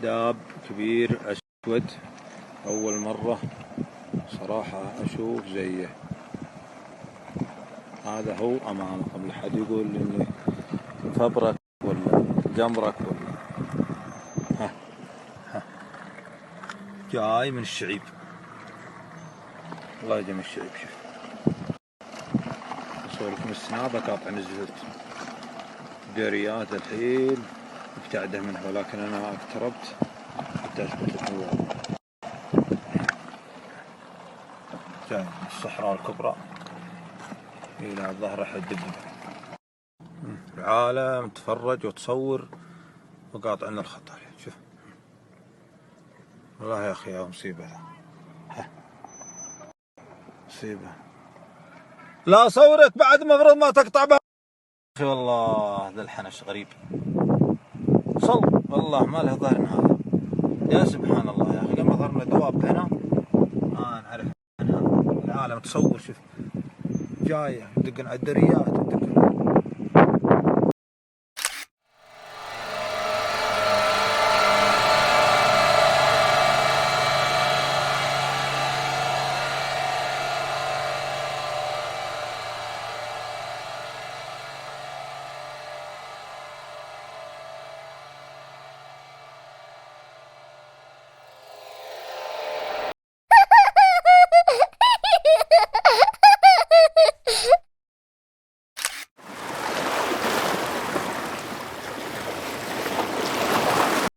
داب كبير أسود، أول مرة صراحة أشوف زيه. هذا هو أمامكم، لحد يقول إني فبرك ولا جمرك ولا ها جاي من الشعيب. الله يجي من الشعيب. شوف أصوركم السنابة قاطع نزلت ديريات الحين ابتعده منها، ولكن أنا اقتربت حتى أثبت لكم الوضع. جاي من الصحراء الكبرى إلى الظهر حد الدنيا. العالم تفرج وتصور وقاطعنا الخطر. شوف والله يا أخي مصيبة، مصيبة. لا صورك بعد مفروض ما تقطع بها. أخي والله ذا الحنش غريب، صل والله ما له ظهر هذا. يا سبحان الله يا أخي، لما ظهرنا دواب هنا ما نعرف عنها. العالم تصور. شوف جاية تدقن على الدريات، تدقن